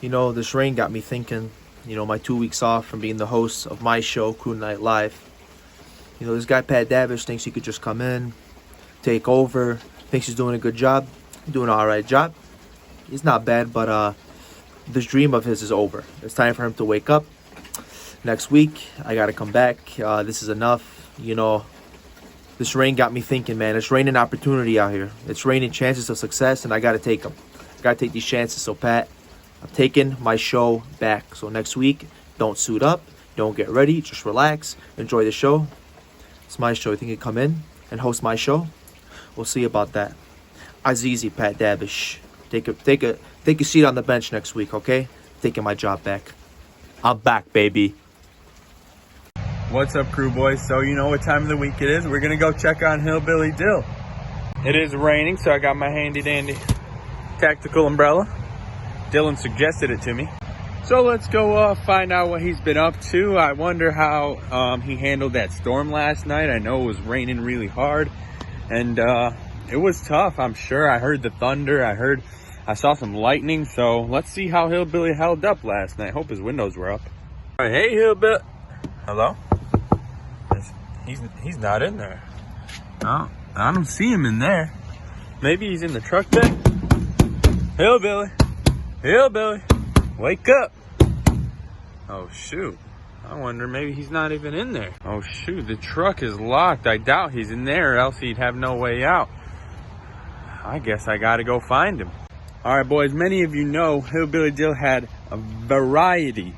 You know, this rain got me thinking, you know, my 2 weeks off from being the host of my show, Crew Night Live. You know, this guy, Pat Davish, thinks he could just come in, take over, thinks he's doing a good job, doing an alright job. He's not bad, but this dream of his is over. It's time for him to wake up. Next week, I got to come back. This is enough. You know, this rain got me thinking, man. It's raining opportunity out here. It's raining chances of success, and I got to take them. I got to take these chances. So, Pat, I'm taking my show back. So next week, don't suit up, don't get ready, just relax, enjoy the show. It's my show. You think you can come in and host my show? We'll see about that. Azizi, Pat Davish. Take a seat on the bench next week, okay? Taking my job back. I'm back, baby. What's up, crew boys? So you know what time of the week it is. We're gonna go check on Hillbilly Dill. It is raining, so I got my handy dandy tactical umbrella. Dylan suggested it to me. So let's go find out what he's been up to. I wonder how he handled that storm last night. I know it was raining really hard, and it was tough, I'm sure. I heard the thunder. I saw some lightning. So let's see how Hillbilly held up last night. Hope his windows were up. All right, hey, Hillbilly. Hello? He's not in there. Oh, I don't see him in there. Maybe he's in the truck bed. Hillbilly. Hillbilly, wake up. Oh, shoot. I wonder, maybe he's not even in there. Oh, shoot, the truck is locked. I doubt he's in there, or else he'd have no way out. I guess I gotta go find him. All right, boys, many of you know Hillbilly Dill had a variety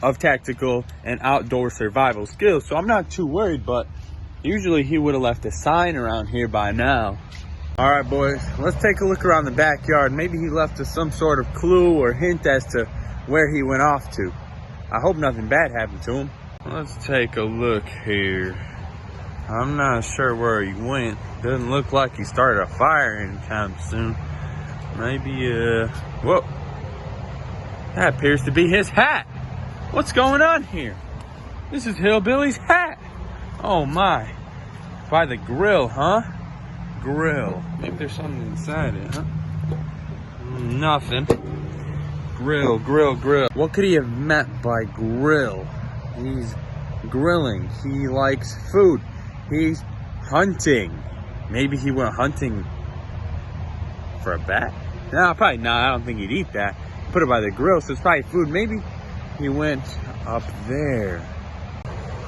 of tactical and outdoor survival skills, so I'm not too worried, but usually he would have left a sign around here by now. All right, boys, let's take a look around the backyard. Maybe he left us some sort of clue or hint as to where he went off to. I hope nothing bad happened to him. Let's take a look here. I'm not sure where he went. Doesn't look like he started a fire anytime soon. Maybe, whoa. That appears to be his hat. What's going on here? This is Hillbilly's hat. Oh my. By the grill, huh? Grill. Maybe there's something inside it, huh? Nothing. Grill, grill, grill. What could he have meant by grill? He's grilling. He likes food. He's hunting. Maybe he went hunting for a bat? No, probably not. I don't think he'd eat that. Put it by the grill, so it's probably food. Maybe he went up there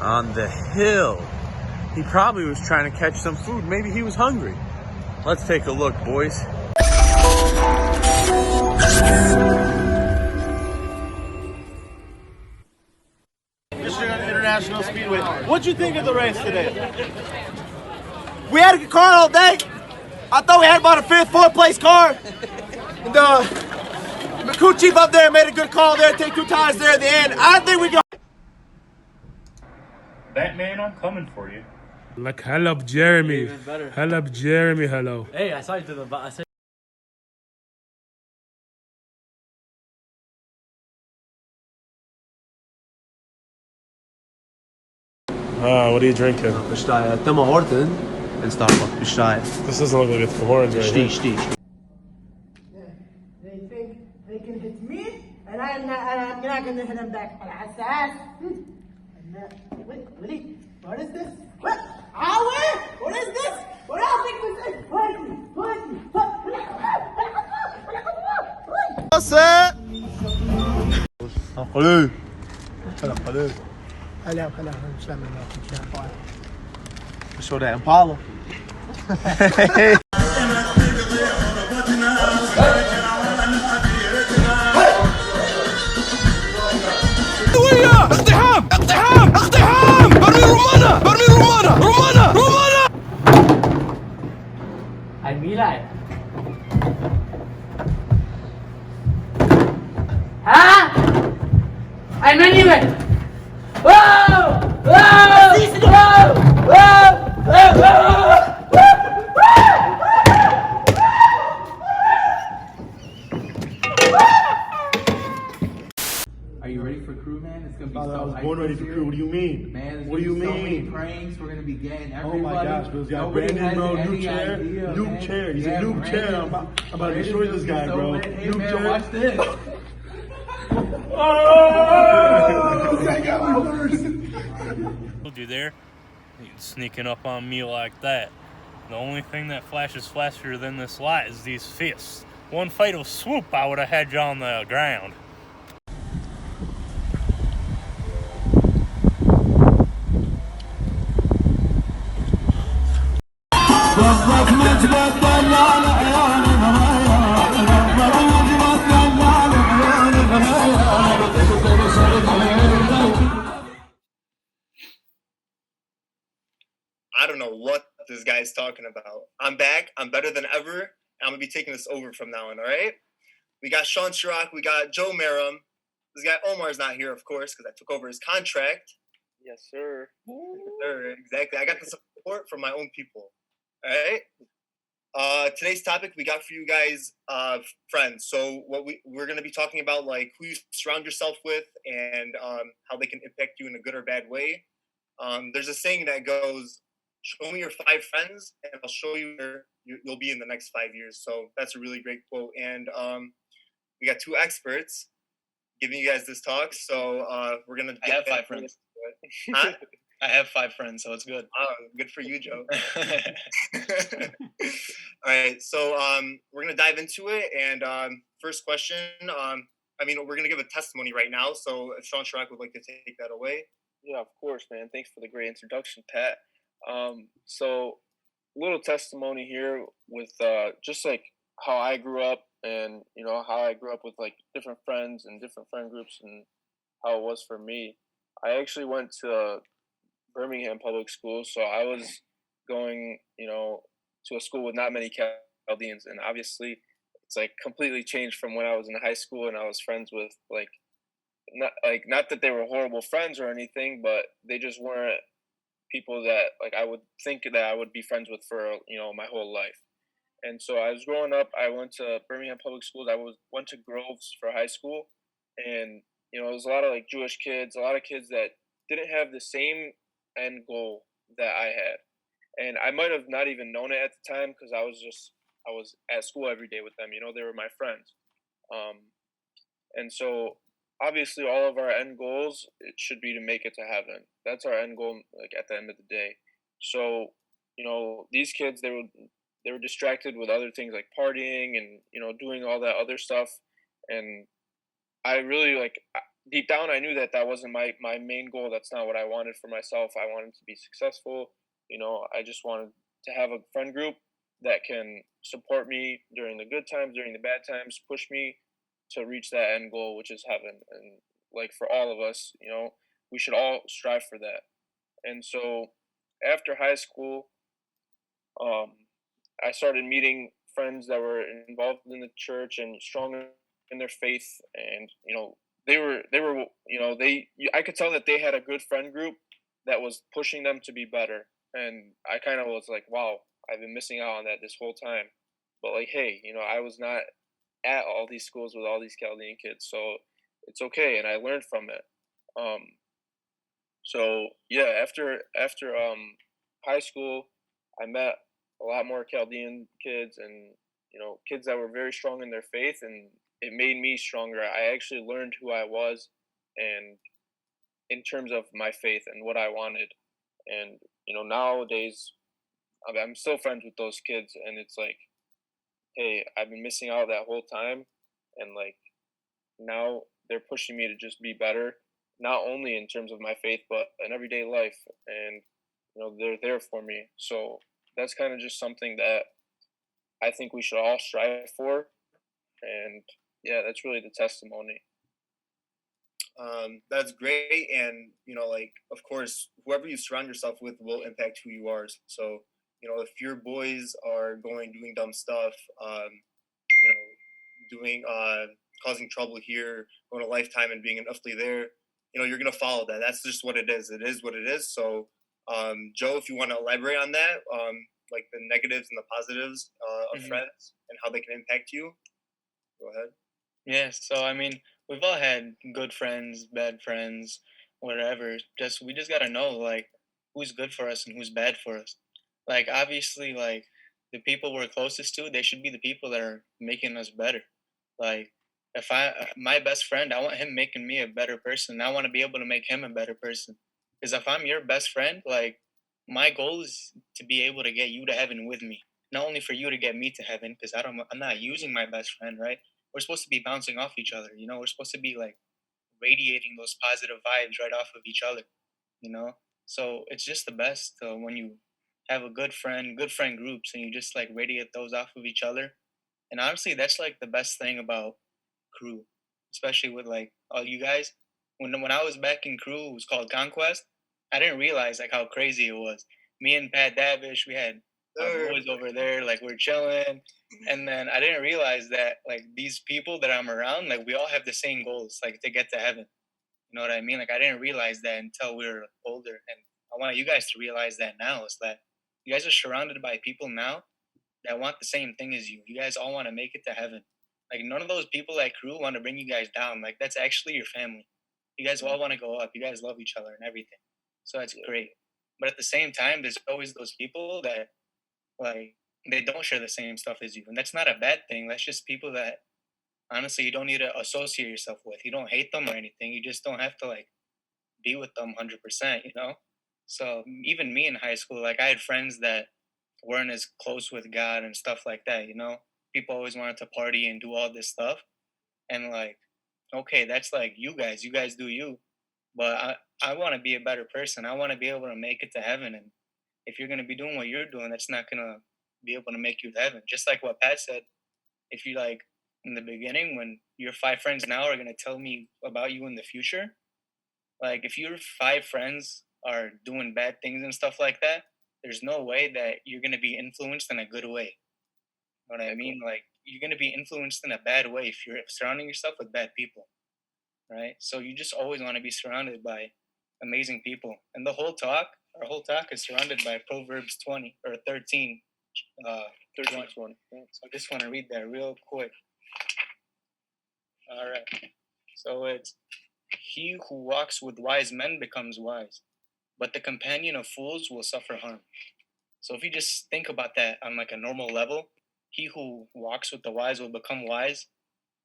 on the hill. He probably was trying to catch some food. Maybe he was hungry. Let's take a look, boys. Michigan International Speedway. What'd you think of the race today? We had a good car all day. I thought we had about a fourth place car. And the crew chief up there made a good call there. Take 2 tires there at the end. I think we got. Batman, I'm coming for you. Like, hello, Jeremy. Hello, Jeremy. Hello. Hey, I saw you to the. I said. What are you drinking? Tim Horton and Starbucks. This doesn't look like it's for horns right here. They think they can hit me, and I'm not going to hit them back. Wait, what is this? What? What is this? What else is this? What's up? Hello. Show that Impala. اقتحام mean? Man, there's What do you gonna be so mean? many pranks we're gonna be getting. Oh Everybody, my gosh, bro. This guy nobody Brandon, has bro. any Noob chair. idea, Noob man. chair. He's Yeah, a noob chair. Brandon- I'm about to destroy Brandon's this gonna guy, be so bro. lit. Hey, Noob man, chair. watch this. Oh! I got me first. Told you there, sneaking up on me like that. The only thing that flashes faster than this light is these fists. One fatal swoop, I would have had you on the ground. I don't know what this guy's talking about. I'm back. I'm better than ever. And I'm going to be taking this over from now on, all right? We got Sean Chirac. We got Joe Merrim. This guy Omar's not here, of course, because I took over his contract. Yes, sir. Sure, exactly. I got the support from my own people, all right? Today's topic we got for you guys, friends. So what we're going to be talking about, like who you surround yourself with and how they can impact you in a good or bad way. There's a saying that goes, show me your 5 friends and I'll show you where you'll be in the next 5 years. So that's a really great quote. And we got 2 experts giving you guys this talk. So we're going to I have 5 friends. Huh? I have 5 friends, so it's good. Oh, good for you, Joe. All right, so we're gonna dive into it, and first question. We're gonna give a testimony right now. So if Sean Chirac would like to take that away. Yeah, of course, man. Thanks for the great introduction, Pat. So little testimony here with just like how I grew up, and how I grew up with like different friends and different friend groups, and how it was for me. I actually went to Birmingham public school, so I was going, to a school with not many Chaldeans, and obviously it's like completely changed from when I was in high school and I was friends with not that they were horrible friends or anything, but they just weren't people that like I would think that I would be friends with for my whole life. And so I was growing up. I went to Birmingham public schools. Went to Groves for high school, and it was a lot of like Jewish kids, a lot of kids that didn't have the same end goal that I had. And I might have not even known it at the time because I was at school every day with them. They were my friends. And so obviously all of our end goals, it should be to make it to heaven. That's our end goal, like at the end of the day. So, these kids, they were distracted with other things like partying and, doing all that other stuff. And I really deep down, I knew that wasn't my main goal. That's not what I wanted for myself. I wanted to be successful. I just wanted to have a friend group that can support me during the good times, during the bad times, push me to reach that end goal, which is heaven. And like for all of us, we should all strive for that. And so after high school, I started meeting friends that were involved in the church and strong in their faith. And, I could tell that they had a good friend group that was pushing them to be better. And I kind of was like, wow, I've been missing out on that this whole time. But like, hey, I was not at all these schools with all these Chaldean kids, so it's okay. And I learned from it. So yeah, after high school, I met a lot more Chaldean kids and, kids that were very strong in their faith, and it made me stronger. I actually learned who I was and in terms of my faith and what I wanted. And, nowadays I'm still friends with those kids, and it's like, hey, I've been missing out that whole time. And like, now they're pushing me to just be better, not only in terms of my faith, but in everyday life. And, they're there for me. So that's kind of just something that I think we should all strive for. And yeah, that's really the testimony. That's great. And, of course, whoever you surround yourself with will impact who you are. So, if your boys are doing dumb stuff, causing trouble here, going to Lifetime and being an athlete there, you're going to follow that. That's just what it is. It is what it is. So, Joe, if you want to elaborate on that, like the negatives and the positives of friends and how they can impact you, go ahead. Yeah, so we've all had good friends, bad friends, whatever. We just gotta know like who's good for us and who's bad for us. Like obviously, like the people we're closest to, they should be the people that are making us better. Like if my best friend, I want him making me a better person. I want to be able to make him a better person. Because if I'm your best friend, like my goal is to be able to get you to heaven with me. Not only for you to get me to heaven, because I'm not using my best friend, right? We're supposed to be bouncing off each other, you know. We're supposed to be like radiating those positive vibes right off of each other, you know. So it's just the best when you have a good friend groups, and you just like radiate those off of each other. And honestly, that's like the best thing about crew, especially with like all you guys. When I was back in crew, it was called Conquest. I didn't realize like how crazy it was. Me and Pat Davish, we had our boys over there, like we're chilling. And then I didn't realize that like these people that I'm around, like we all have the same goals, like to get to heaven. You know what I mean? Like I didn't realize that until we were older, and I want you guys to realize that now. Is that you guys are surrounded by people now that want the same thing as you. You guys all want to make it to heaven. Like none of those people at crew want to bring you guys down. Like that's actually your family. You guys all want to go up. You guys love each other and everything. So that's great. But at the same time, there's always those people that like they don't share the same stuff as you, and that's not a bad thing. That's just people that honestly you don't need to associate yourself with. You don't hate them or anything. You just don't have to like be with them 100%. You know. So even me in high school, like I had friends that weren't as close with God and stuff like that. You know, people always wanted to party and do all this stuff, and like, okay, that's like you guys. You guys do you, but I want to be a better person. I want to be able to make it to heaven, and if you're gonna be doing what you're doing, that's not gonna be able to make you to heaven. Just like what Pat said, if you like in the beginning, when your 5 friends now are gonna tell me about you in the future, like if your 5 friends are doing bad things and stuff like that, there's no way that you're gonna be influenced in a good way. You know what I mean? Like you're gonna be influenced in a bad way if you're surrounding yourself with bad people, right? So you just always want to be surrounded by amazing people. And our whole talk is surrounded by Proverbs 20 or 13. 13, 20. So I just want to read that real quick. All right. So it's he who walks with wise men becomes wise, but the companion of fools will suffer harm. So if you just think about that on like a normal level, he who walks with the wise will become wise.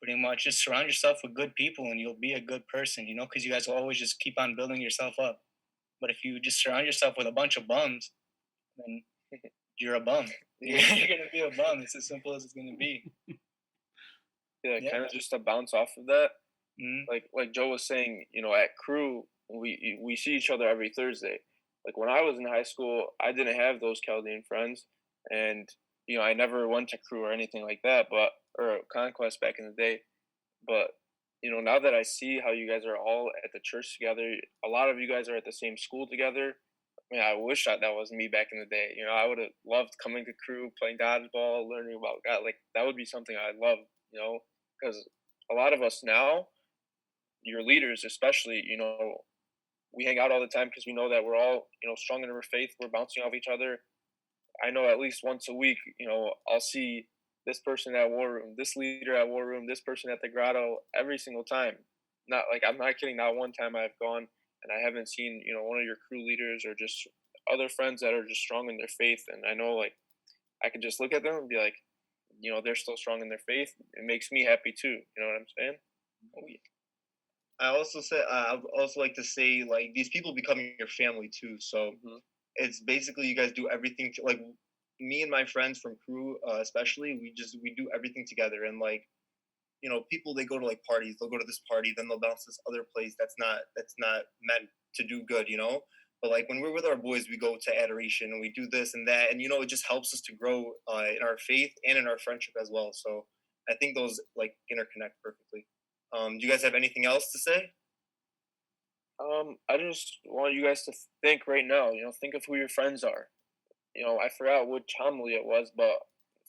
Pretty much just surround yourself with good people and you'll be a good person, you know, because you guys will always just keep on building yourself up. But if you just surround yourself with a bunch of bums, then you're a bum. You're going to be a bum. It's as simple as it's going to be. Yeah, kind of just to bounce off of that. Like Joe was saying, you know, at crew, we see each other every Thursday. Like when I was in high school, I didn't have those Chaldean friends, and you know, I never went to crew or anything like that, or Conquest back in the day. But you know, now that I see how you guys are all at the church together, a lot of you guys are at the same school together. I mean, I wish that was me back in the day. You know, I would have loved coming to crew, playing dodgeball, learning about God. Like that would be something I love. You know, because a lot of us now, your leaders especially, you know, we hang out all the time because we know that we're all, you know, strong in our faith. We're bouncing off each other. I know at least once a week, you know, I'll see this person at War Room, this leader at War Room, this person at the Grotto every single time. Not like I'm not kidding. Not one time I've gone and I haven't seen, you know, one of your crew leaders or just other friends that are just strong in their faith. And I know like I can just look at them and be like, you know, they're still strong in their faith. It makes me happy too. You know what I'm saying? Oh, yeah. I also like to say like these people becoming your family too. So it's basically you guys do everything like me and my friends from crew, especially we do everything together. And like you know, people they go to like parties, they'll go to this party, then they'll bounce to this other place that's not meant to do good, you know. But like when we're with our boys, we go to adoration and we do this and that, and you know, it just helps us to grow in our faith and in our friendship as well. So I think those like interconnect perfectly. Do you guys have anything else to say? I just want you guys to think right now. You know, think of who your friends are. You know, I forgot which homily it was, but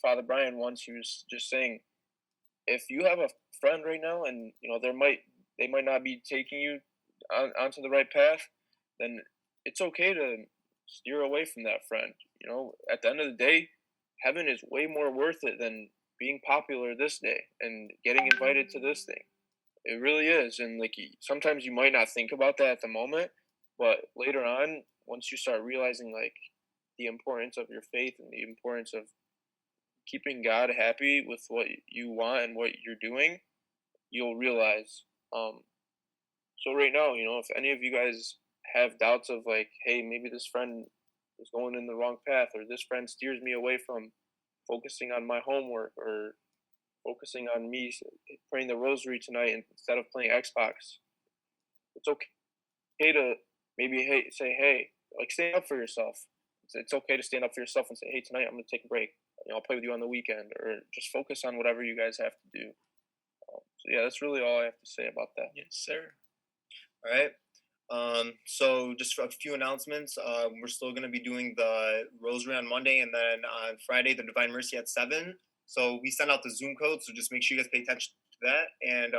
Father Brian once he was just saying, if you have a friend right now, and you know they might not be taking you onto the right path, then it's okay to steer away from that friend. You know, at the end of the day, heaven is way more worth it than being popular this day and getting invited to this thing. It really is. And like sometimes you might not think about that at the moment, but later on, once you start realizing like the importance of your faith and the importance of keeping God happy with what you want and what you're doing, you'll realize. So right now, if any of you guys have doubts of like, hey, maybe this friend is going in the wrong path, or this friend steers me away from focusing on my homework, or focusing on me praying the rosary tonight instead of playing Xbox, it's okay to maybe say, hey, like stand up for yourself. It's okay to stand up for yourself and say, hey, tonight I'm going to take a break. I'll play with you on the weekend, or just focus on whatever you guys have to do. So yeah, that's really all I have to say about that. Yes, sir. All right. So just for a few announcements, we're still going to be doing the rosary on Monday, and then on Friday, the Divine Mercy at 7. So we send out the Zoom code, so just make sure you guys pay attention to that, and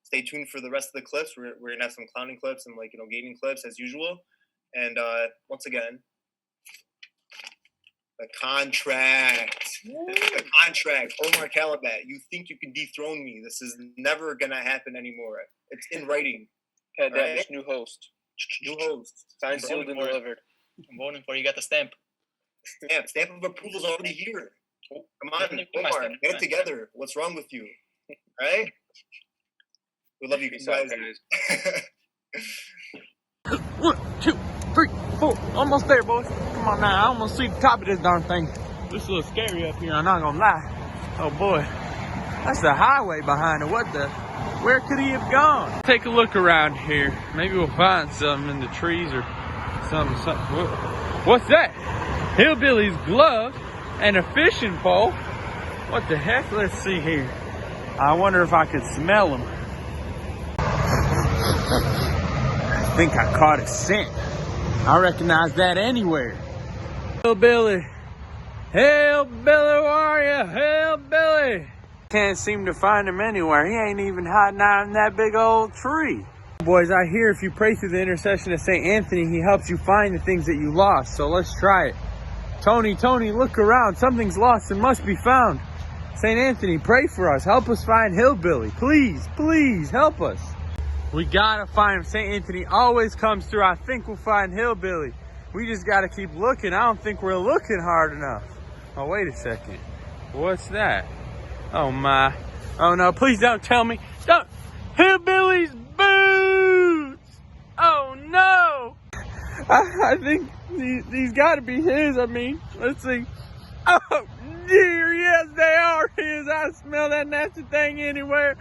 stay tuned for the rest of the clips. We're going to have some clowning clips and gaming clips as usual. And once again, the contract. The contract. Omar Calabat, you think you can dethrone me? This is never going to happen anymore. It's in writing. Pat Davish, new host. New host. Signed, sealed, and delivered. I'm voting for you. Got the stamp. Stamp of approval's already here. Come on, Stamp, Omar, get it together. What's wrong with you? All right? We love you guys. 1, 2, 3, 4. Almost there, boys. Come on now. I almost see the top of this darn thing. This is a little scary up here, I'm not gonna lie. Oh boy. That's the highway behind it. Where could he have gone? Take a look around here. Maybe we'll find something in the trees or something. What's that? Hillbilly's glove and a fishing pole. What the heck? Let's see here. I wonder if I could smell them. I think I caught a scent. I recognize that anywhere. Hillbilly. Hillbilly, where are you? Hillbilly. Can't seem to find him anywhere. He ain't even hiding out in that big old tree. Boys, I hear if you pray through the intercession of St. Anthony, he helps you find the things that you lost. So let's try it. Tony, look around. Something's lost and must be found. St. Anthony, pray for us. Help us find Hillbilly. Please help us. We gotta find him. St. Anthony always comes through. I think we'll find Hillbilly. We just gotta keep looking. I don't think we're looking hard enough. Oh, wait a second. What's that? Oh my. Oh no, please don't tell me. Don't. Hillbilly's boots. Oh no. I think these gotta be his. I mean, let's see. Oh dear, yes they are his. I smell that nasty thing anywhere.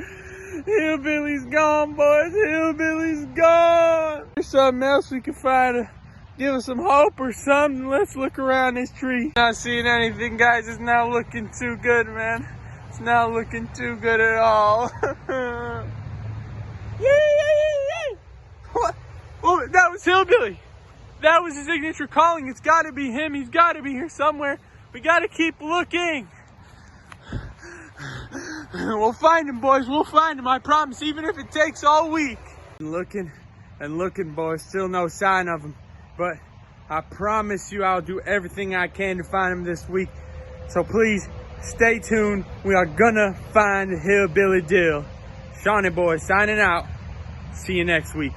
Hillbilly's gone, boys. Hillbilly's gone. There's something else we can find to give us some hope or something. Let's look around this tree. Not seeing anything, guys. It's not looking too good, man. It's not looking too good at all. Yay! What? Oh, that was Hillbilly. That was his signature calling. It's got to be him. He's got to be here somewhere. We got to keep looking. We'll find him, boys. We'll find him. I promise. Even if it takes all week. Looking and looking, boys. Still no sign of him. But I promise you I'll do everything I can to find him this week. So please stay tuned. We are gonna find Hillbilly Dill. Shawn and Boy signing out. See you next week.